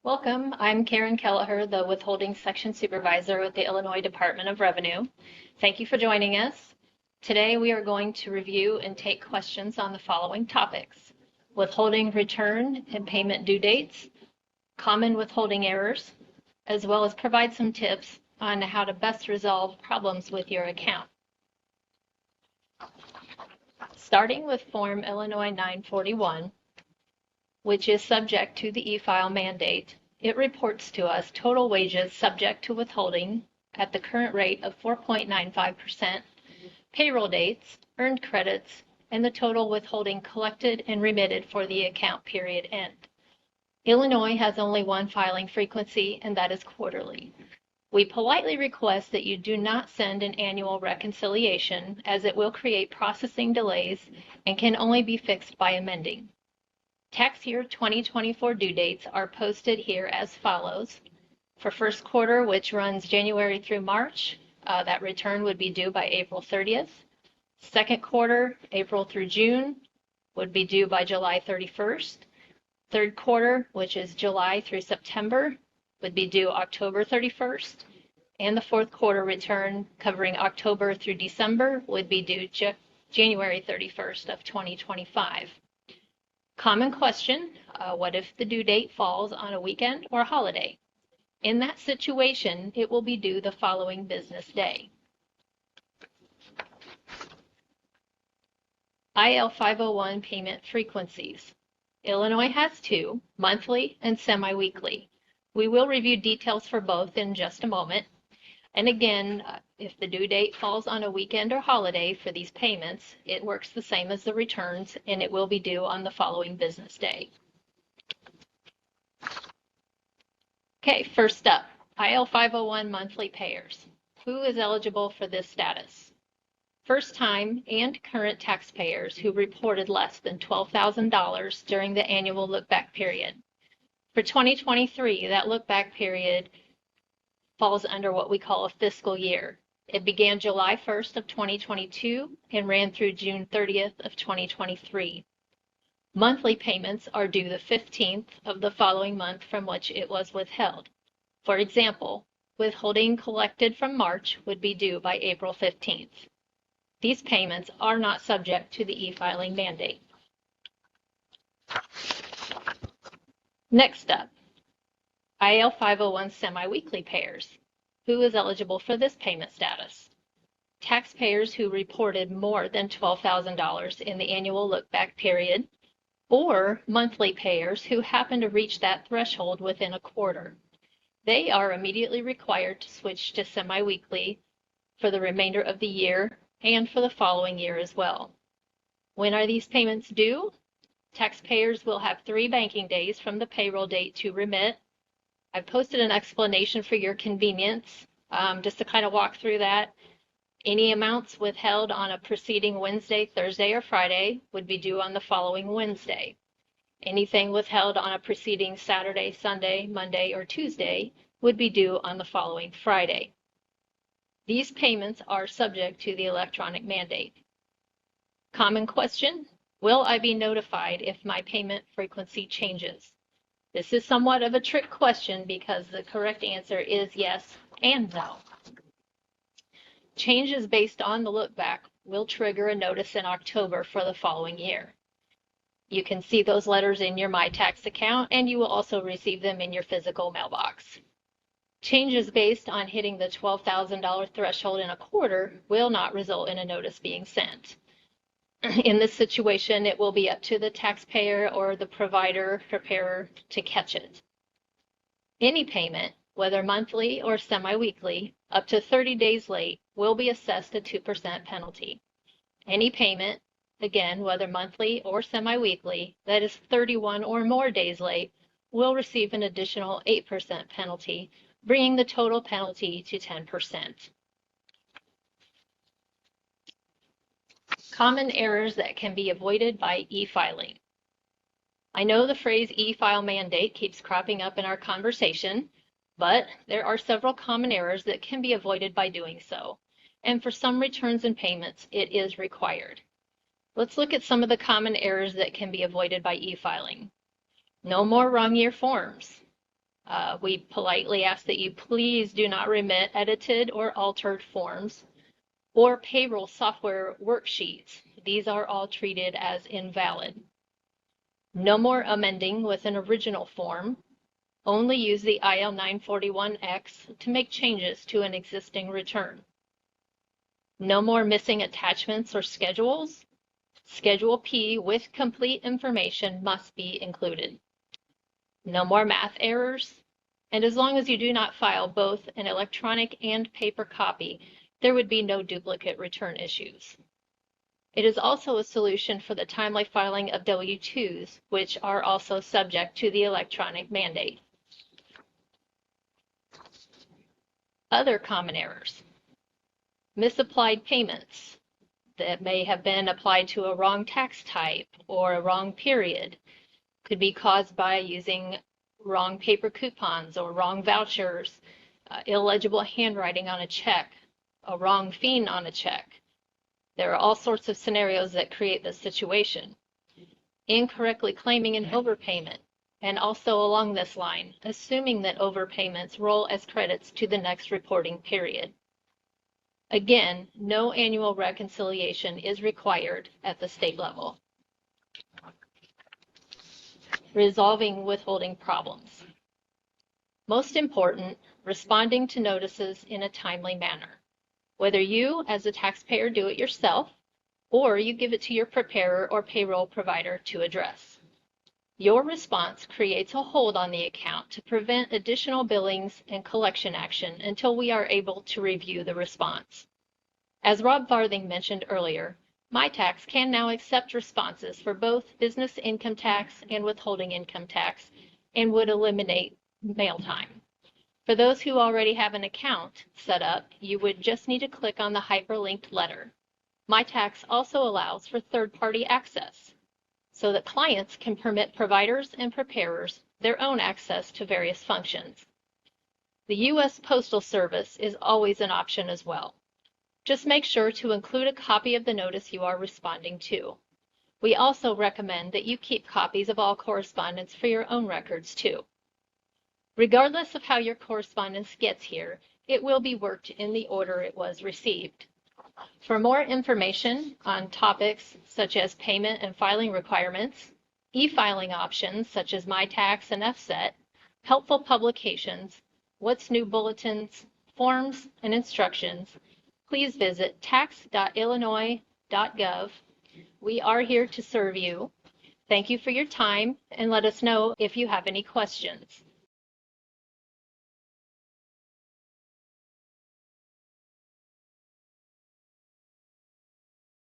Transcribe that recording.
Welcome. I'm Karen Kelleher, the Withholding Section Supervisor with the Illinois Department of Revenue. Thank you for joining us. Today we are going to review and take questions on the following topics: withholding return and payment due dates, common withholding errors, as well as provide some tips on how to best resolve problems with your account. Starting with Form Illinois 941, which is subject to the e-file mandate, it reports to us total wages subject to withholding at the current rate of 4.95%, payroll dates, earned credits, and the total withholding collected and remitted for the account period end. Illinois has only one filing frequency, and that is quarterly. We politely request that you do not send an annual reconciliation, as it will create processing delays and can only be fixed by amending. Tax year 2024 due dates are posted here as follows. For first quarter, which runs January through March, that return would be due by April 30th. Second quarter, April through June, would be due by July 31st. Third quarter, which is July through September, would be due October 31st. And the fourth quarter return, covering October through December, would be due January 31st of 2025. Common question, what if the due date falls on a weekend or holiday? In that situation, it will be due the following business day. I501 payment frequencies. Illinois has two, monthly and semi-weekly. We will review details for both in just a moment. And again, if the due date falls on a weekend or holiday for these payments, it works the same as the returns, and it will be due on the following business day. Okay, first up, I501 monthly payers. Who is eligible for this status? First-time and current taxpayers who reported less than $12,000 during the annual look-back period. For 2023, that look-back period falls under what we call a fiscal year. It began July 1st of 2022 and ran through June 30th of 2023. Monthly payments are due the 15th of the following month from which it was withheld. For example, withholding collected from March would be due by April 15th. These payments are not subject to the e-filing mandate. Next up, I501 Semiweekly payers. Who is eligible for this payment status? Taxpayers who reported more than $12,000 in the annual look-back period, or monthly payers who happen to reach that threshold within a quarter. They are immediately required to switch to semi-weekly for the remainder of the year and for the following year as well. When are these payments due? Taxpayers will have 3 banking days from the payroll date to remit. I've posted an explanation for your convenience, just to kind of walk through that. Any amounts withheld on a preceding Wednesday, Thursday, or Friday would be due on the following Wednesday. Anything withheld on a preceding Saturday, Sunday, Monday, or Tuesday would be due on the following Friday. These payments are subject to the electronic mandate. Common question, will I be notified if my payment frequency changes? This is somewhat of a trick question because the correct answer is yes and no. Changes based on the look-back will trigger a notice in October for the following year. You can see those letters in your MyTax account, and you will also receive them in your physical mailbox. Changes based on hitting the $12,000 threshold in a quarter will not result in a notice being sent. In this situation, it will be up to the taxpayer or the provider preparer to catch it. Any payment, whether monthly or semi-weekly, up to 30 days late will be assessed a 2% penalty. Any payment, again, whether monthly or semi-weekly, that is 31 or more days late, will receive an additional 8% penalty, bringing the total penalty to 10%. Common errors that can be avoided by e-filing. I know the phrase e-file mandate keeps cropping up in our conversation, but there are several common errors that can be avoided by doing so. And for some returns and payments, it is required. Let's look at some of the common errors that can be avoided by e-filing. No more wrong year forms. We politely ask that you please do not remit edited or altered forms or payroll software worksheets. These are all treated as invalid. No more amending with an original form. Only use the IL-941X to make changes to an existing return. No more missing attachments or schedules. Schedule P with complete information must be included. No more math errors. And as long as you do not file both an electronic and paper copy, there would be no duplicate return issues. It is also a solution for the timely filing of W-2s, which are also subject to the electronic mandate. Other common errors. Misapplied payments that may have been applied to a wrong tax type or a wrong period could be caused by using wrong paper coupons or wrong vouchers, illegible handwriting on a check, a wrong fee on a check. There are all sorts of scenarios that create this situation. Incorrectly claiming an overpayment, and also along this line, assuming that overpayments roll as credits to the next reporting period. Again, no annual reconciliation is required at the state level. Resolving withholding problems. Most important, responding to notices in a timely manner. Whether you, as a taxpayer, do it yourself, or you give it to your preparer or payroll provider to address. Your response creates a hold on the account to prevent additional billings and collection action until we are able to review the response. As Rob Farthing mentioned earlier, MyTax can now accept responses for both business income tax and withholding income tax and would eliminate mail time. For those who already have an account set up, you would just need to click on the hyperlinked letter. MyTax also allows for third-party access, so that clients can permit providers and preparers their own access to various functions. The U.S. Postal Service is always an option as well. Just make sure to include a copy of the notice you are responding to. We also recommend that you keep copies of all correspondence for your own records too. Regardless of how your correspondence gets here, it will be worked in the order it was received. For more information on topics such as payment and filing requirements, e-filing options such as MyTax and FSET, helpful publications, what's new bulletins, forms, and instructions, please visit tax.illinois.gov. We are here to serve you. Thank you for your time, and let us know if you have any questions.